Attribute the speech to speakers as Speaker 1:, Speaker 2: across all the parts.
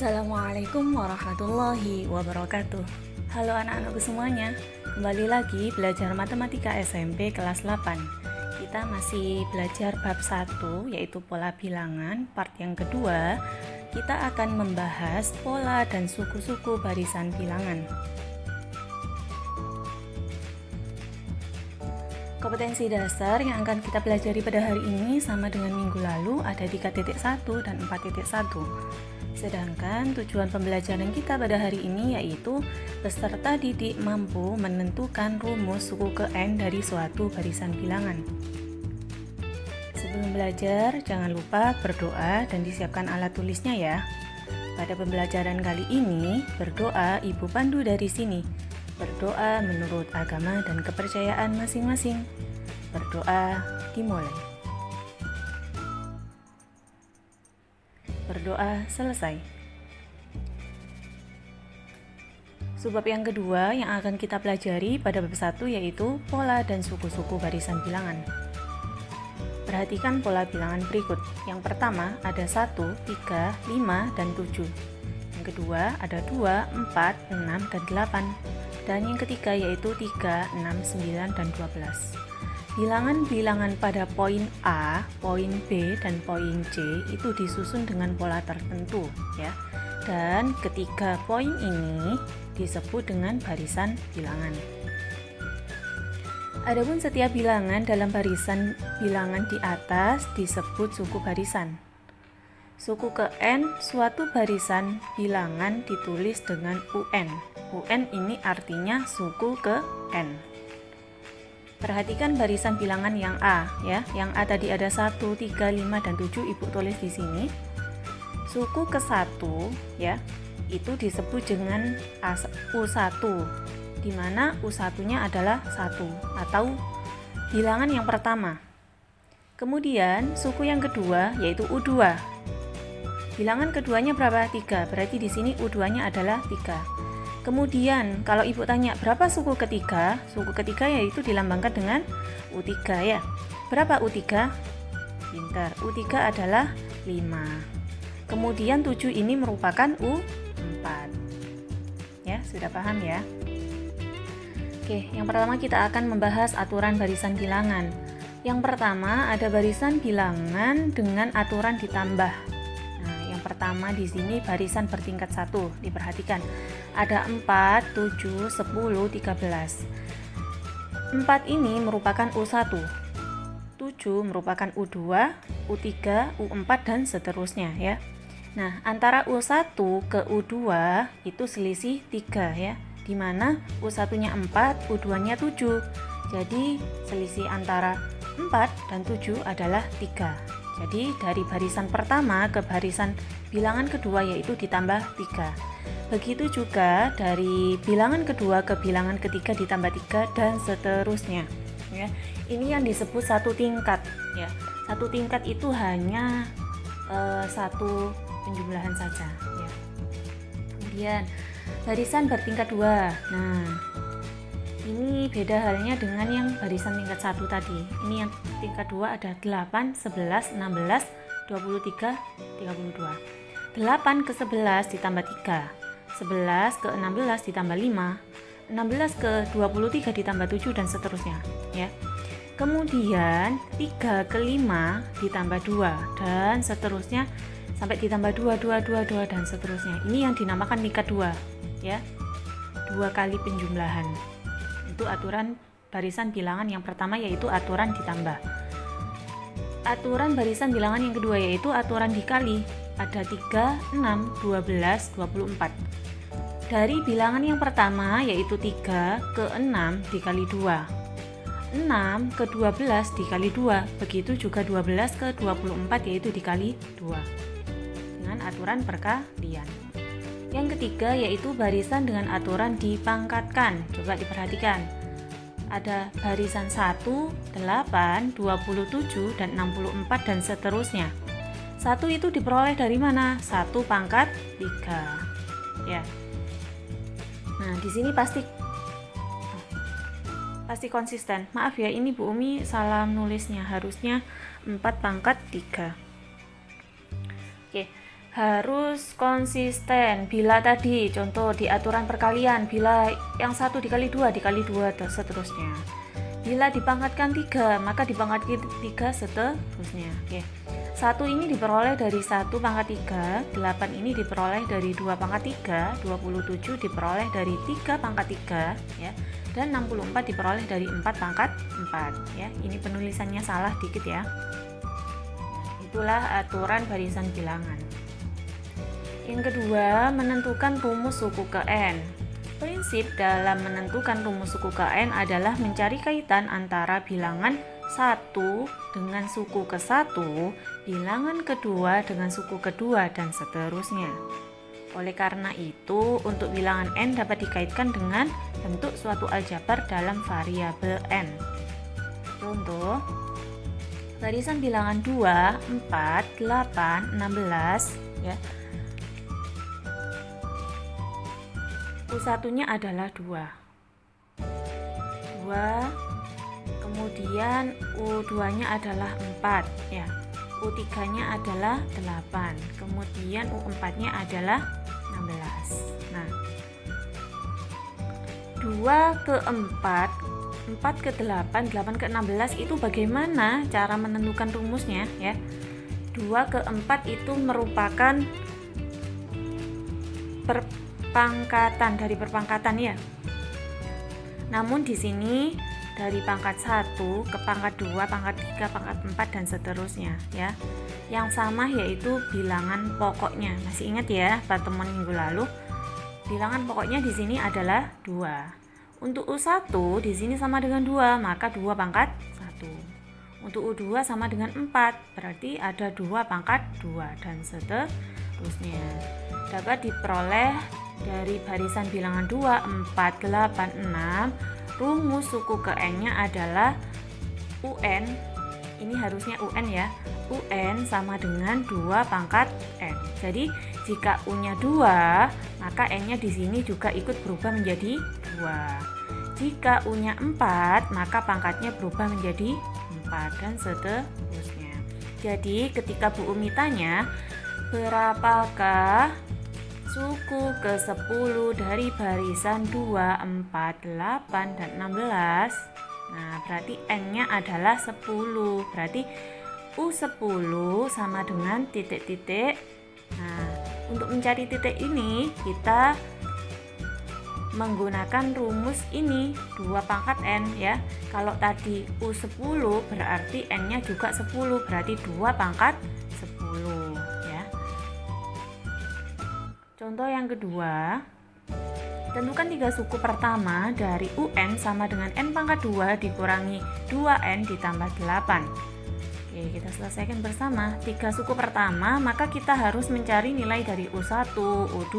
Speaker 1: Assalamualaikum warahmatullahi wabarakatuh. Halo anak-anakku semuanya, kembali lagi belajar matematika SMP kelas 8. Kita masih belajar bab 1 yaitu pola bilangan. Part yang kedua, kita akan membahas pola dan suku-suku barisan bilangan. Kompetensi dasar yang akan kita pelajari pada hari ini sama dengan minggu lalu ada 3.1 dan 4.1. Sedangkan tujuan pembelajaran kita pada hari ini yaitu peserta didik mampu menentukan rumus suku ke N dari suatu barisan bilangan. Sebelum belajar, jangan lupa berdoa dan disiapkan alat tulisnya ya. Pada pembelajaran kali ini, berdoa Ibu pandu dari sini. Berdoa menurut agama dan kepercayaan masing-masing. Berdoa dimulai. Berdoa selesai. Subbab yang kedua yang akan kita pelajari pada bab 1 yaitu pola dan suku-suku barisan bilangan. Perhatikan pola bilangan berikut. Yang pertama ada 1, 3, 5, dan 7. Yang kedua ada 2, 4, 6, dan 8. Dan yang ketiga yaitu 3, 6, 9, dan 12. Bilangan-bilangan pada poin A, poin B, dan poin C itu disusun dengan pola tertentu ya. Dan ketiga poin ini disebut dengan barisan bilangan. Adapun setiap bilangan dalam barisan bilangan di atas disebut suku barisan. Suku ke N suatu barisan bilangan ditulis dengan UN. UN ini artinya suku ke N. Perhatikan barisan bilangan yang A ya. Yang A tadi ada 1, 3, 5, dan 7 Ibu tulis di sini. Suku ke 1 ya, itu disebut dengan U1 di mana U1-nya adalah 1 atau bilangan yang pertama. Kemudian suku yang kedua yaitu U2. Bilangan keduanya berapa? 3. Berarti di sini U2-nya adalah 3. Kemudian kalau Ibu tanya berapa suku ketiga? Suku ketiga yaitu dilambangkan dengan U3 ya. Berapa U3? Pintar. U3 adalah 5. Kemudian 7 ini merupakan U4. Ya, sudah paham ya? Oke, yang pertama kita akan membahas aturan barisan bilangan. Yang pertama ada barisan bilangan dengan aturan ditambah. Pertama di sini barisan bertingkat 1. Diperhatikan. Ada 4, 7, 10, 13. 4 ini merupakan U1. 7 merupakan U2, U3, U4 dan seterusnya ya. Nah, antara U1 ke U2 itu selisih 3 ya. Di mana U1-nya 4, U2-nya 7. Jadi selisih antara 4 dan 7 adalah 3. Jadi dari barisan pertama ke barisan bilangan kedua yaitu ditambah 3. Begitu juga dari bilangan kedua ke bilangan ketiga ditambah 3 dan seterusnya. Ya. Ini yang disebut satu tingkat. Ya. Satu tingkat itu hanya satu penjumlahan saja. Ya. Kemudian barisan bertingkat 2. Nah, ini beda halnya dengan yang barisan tingkat 1 tadi. Ini yang tingkat 2 ada 8, 11, 16, 23, 32. 8 ke 11 ditambah 3. 11 ke 16 ditambah 5. 16 ke 23 ditambah 7 dan seterusnya. Ya. Kemudian 3 ke 5 ditambah 2 dan seterusnya sampai ditambah 2, 2, 2, 2 dan seterusnya. Ini yang dinamakan tingkat 2. Ya. 2 kali penjumlahan. Itu aturan barisan bilangan yang pertama yaitu aturan ditambah. Aturan barisan bilangan yang kedua yaitu aturan dikali. Ada 3, 6, 12, 24. Dari bilangan yang pertama yaitu 3 ke 6 dikali 2. 6 ke 12 dikali 2. Begitu juga 12 ke 24 yaitu dikali 2. Dengan aturan perkalian. Yang ketiga yaitu barisan dengan aturan dipangkatkan. Coba diperhatikan. Ada barisan 1, 8, 27, dan 64 dan seterusnya. 1 itu diperoleh dari mana? 1 pangkat 3. Ya. Nah, di sini pasti konsisten. Maaf ya, ini Bu Umi salah nulisnya. Harusnya 4 pangkat 3. Oke. harus konsisten. Bila tadi contoh di aturan perkalian, bila yang 1 dikali 2 dikali 2 dan seterusnya. Bila dipangkatkan 3 maka dipangkatkan 3 seterusnya. Oke. 1 ini diperoleh dari 1 pangkat 3, 8 ini diperoleh dari 2 pangkat 3, 27 diperoleh dari 3 pangkat 3 ya. Dan 64 diperoleh dari 4 pangkat 4 ya. Ini penulisannya salah dikit ya. Itulah aturan barisan bilangan. Yang kedua, menentukan rumus suku ke N. Prinsip dalam menentukan rumus suku ke N adalah mencari kaitan antara bilangan 1 dengan suku ke-1, bilangan kedua dengan suku kedua, dan seterusnya. Oleh karena itu, untuk bilangan N dapat dikaitkan dengan bentuk suatu aljabar dalam variabel N. Contoh, barisan bilangan 2, 4, 8, 16 ya. U1-nya adalah 2, kemudian U2-nya adalah 4 ya. U3-nya adalah 8, kemudian U4-nya adalah 16. Nah, 2 ke 4, 4 ke 8, 8 ke 16 itu bagaimana cara menentukan rumusnya ya. 2 ke 4 itu merupakan perpangkatan dari perpangkatan ya. Namun di sini dari pangkat 1 ke pangkat 2, pangkat 3, pangkat 4 dan seterusnya ya. Yang sama yaitu bilangan pokoknya. Masih ingat ya pertemuan minggu lalu? Bilangan pokoknya di sini adalah 2. Untuk U1 di sini sama dengan 2, maka 2 pangkat 1. Untuk U2 sama dengan 4, berarti ada 2 pangkat 2 dan seterusnya. Dapat diperoleh dari barisan bilangan 2, 4, 8, 6. Rumus suku ke N-nya adalah UN. Ini harusnya UN ya. UN sama dengan 2 pangkat N. Jadi jika U-nya 2, maka N-nya di sini juga ikut berubah menjadi 2. Jika U-nya 4, maka pangkatnya berubah menjadi 4 dan seterusnya. Jadi ketika Bu Umi tanya, berapakah suku ke-10 dari barisan 2, 4, 8, dan 16? Nah, berarti N-nya adalah 10. Berarti U10 sama dengan titik-titik. Nah, untuk mencari titik ini, kita menggunakan rumus ini, 2 pangkat N ya. Kalau tadi U10 berarti N-nya juga 10, berarti 2 pangkat 10 ya. Contoh yang kedua, tentukan 3 suku pertama dari UN sama dengan N pangkat 2 dikurangi 2N ditambah 8. Oke, kita selesaikan bersama. 3 suku pertama, maka kita harus mencari nilai dari U1, U2,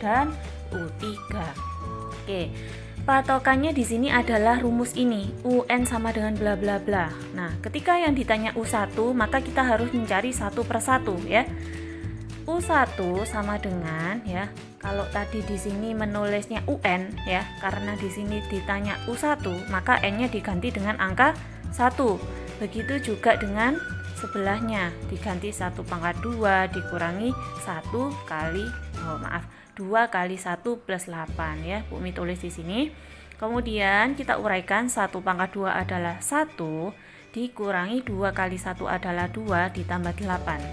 Speaker 1: dan U3. Oke, patokannya di sini adalah rumus ini, UN sama dengan bla bla bla. Nah, ketika yang ditanya U1, maka kita harus mencari satu per satu ya. U1 sama dengan ya, kalau tadi di sini menulisnya UN ya, karena di sini ditanya U1, maka N-nya diganti dengan angka 1. Begitu juga dengan sebelahnya, diganti 1 pangkat 2 dikurangi 1 kali 2 kali 1 plus 8 ya. Bu Umi tulis di sini. Kemudian kita uraikan 1 pangkat 2 adalah 1 dikurangi 2 kali 1 adalah 2 ditambah 8.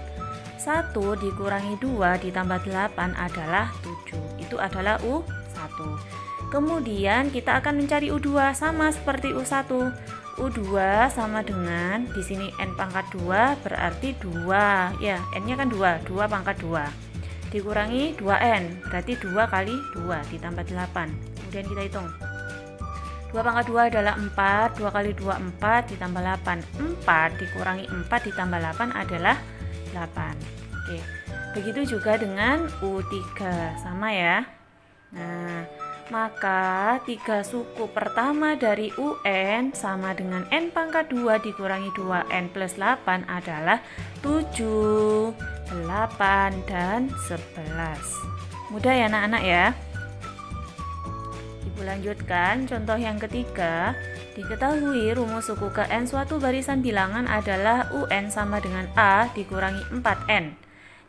Speaker 1: 1 dikurangi 2 ditambah 8 adalah 7. Itu adalah U1. Kemudian kita akan mencari U2 sama seperti U1. U2 sama dengan di sini N pangkat 2 berarti 2 ya. N-nya kan 2, 2 pangkat 2. Dikurangi 2N berarti 2 kali 2 ditambah 8. Kemudian kita hitung. 2 pangkat 2 adalah 4, 2 kali 2 4 ditambah 8. 4 dikurangi 4 ditambah 8 adalah 8. Oke. Begitu juga dengan U3 sama ya. Nah, maka 3 suku pertama dari UN sama dengan N pangkat 2 dikurangi 2N plus 8 adalah 7, 8, dan 11. Mudah ya anak-anak ya. Ibu lanjutkan contoh yang ketiga. Diketahui rumus suku ke N suatu barisan bilangan adalah UN sama dengan A dikurangi 4N.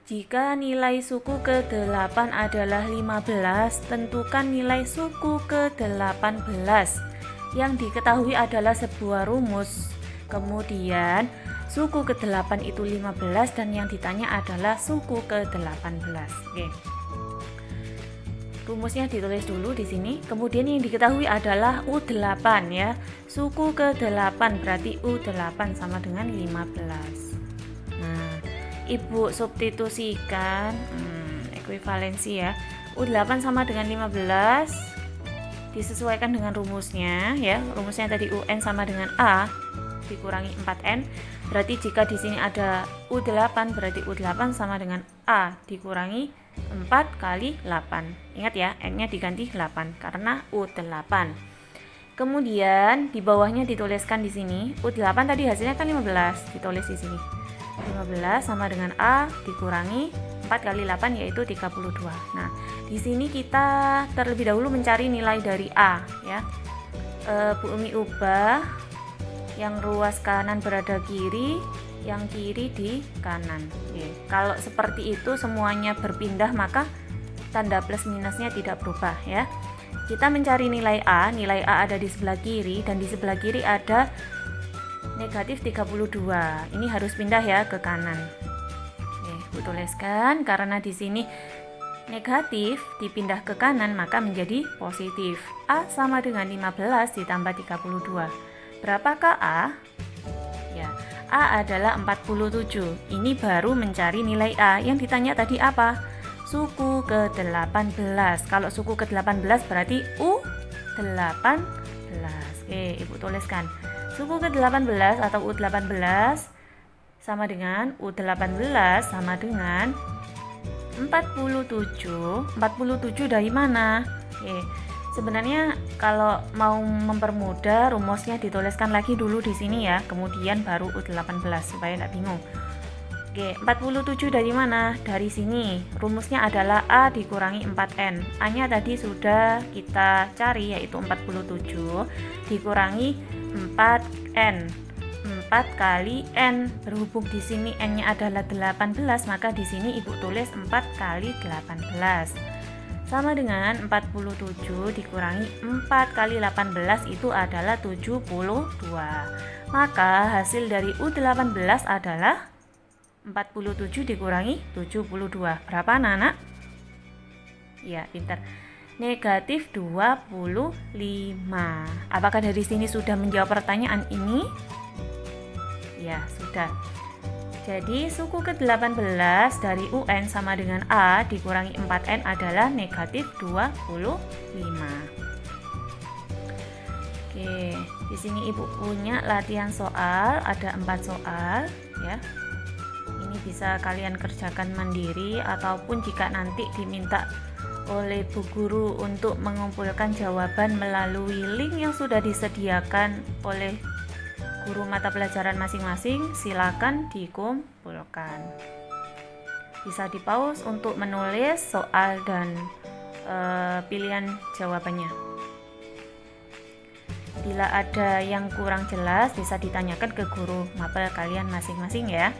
Speaker 1: Jika nilai suku ke-8 adalah 15, tentukan nilai suku ke-18. Yang diketahui adalah sebuah rumus. Kemudian suku ke-8 itu 15 dan yang ditanya adalah suku ke-18. Oke. Rumusnya ditulis dulu di sini. Kemudian yang diketahui adalah U8 ya. Suku ke-8 berarti U8 sama dengan 15. Nah, Ibu substitusikan ekuivalensi ya. U8 sama dengan 15 disesuaikan dengan rumusnya ya. Rumusnya tadi UN sama dengan A dikurangi 4N. Berarti jika di sini ada U8 berarti U8 sama dengan A dikurangi 4 kali 8. Ingat ya, N-nya diganti 8 karena U8. Kemudian di bawahnya dituliskan di sini U8 tadi hasilnya kan 15, ditulis di sini. 15 sama dengan A dikurangi 4 kali 8 yaitu 32. Nah, di sini kita terlebih dahulu mencari nilai dari A ya. Bu Umi ubah yang ruas kanan berada kiri, yang kiri di kanan. Oke. Kalau seperti itu semuanya berpindah maka tanda plus minusnya tidak berubah ya. Kita mencari nilai A ada di sebelah kiri dan di sebelah kiri ada negatif 32. Ini harus pindah ya ke kanan. Oke, Bu tuliskan karena di sini negatif dipindah ke kanan maka menjadi positif. A sama dengan 15 ditambah 32. Berapakah A? Ya, A adalah 47. Ini baru mencari nilai A. Yang ditanya tadi apa? Suku ke-18. Kalau suku ke-18 berarti U18. Oke, Ibu tuliskan. Suku ke-18 atau U18 sama dengan U18 sama dengan 47. 47 dari mana? Oke. Sebenarnya kalau mau mempermudah rumusnya dituliskan lagi dulu di sini ya, kemudian baru U18 supaya tidak bingung. Oke, 47 dari mana? Dari sini. Rumusnya adalah A dikurangi 4N. A-nya tadi sudah kita cari yaitu 47 dikurangi 4N. 4 kali N. Berhubung di sini N-nya adalah 18, maka di sini Ibu tulis 4 kali 18. Sama dengan 47 dikurangi 4 kali 18 itu adalah 72. Maka hasil dari U18 adalah 47 dikurangi 72. Berapa anak-anak? Ya, pintar. Negatif 25. Apakah dari sini sudah menjawab pertanyaan ini? Ya, sudah. Jadi suku ke-18 dari UN sama dengan A dikurangi 4N adalah negatif 25. Oke, di sini Ibu punya latihan soal, ada 4 soal ya. Ini bisa kalian kerjakan mandiri ataupun jika nanti diminta oleh Bu Guru untuk mengumpulkan jawaban melalui link yang sudah disediakan oleh guru mata pelajaran masing-masing, silakan dikumpulkan. Bisa di-pause untuk menulis soal dan pilihan jawabannya. Bila ada yang kurang jelas bisa ditanyakan ke guru mapel kalian masing-masing ya.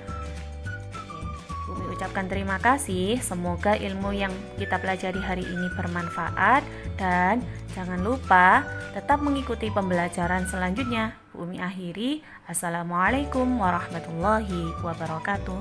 Speaker 1: Bumi ucapkan terima kasih. Semoga ilmu yang kita pelajari hari ini bermanfaat dan jangan lupa tetap mengikuti pembelajaran selanjutnya. Bumi akhiri. Assalamualaikum warahmatullahi wabarakatuh.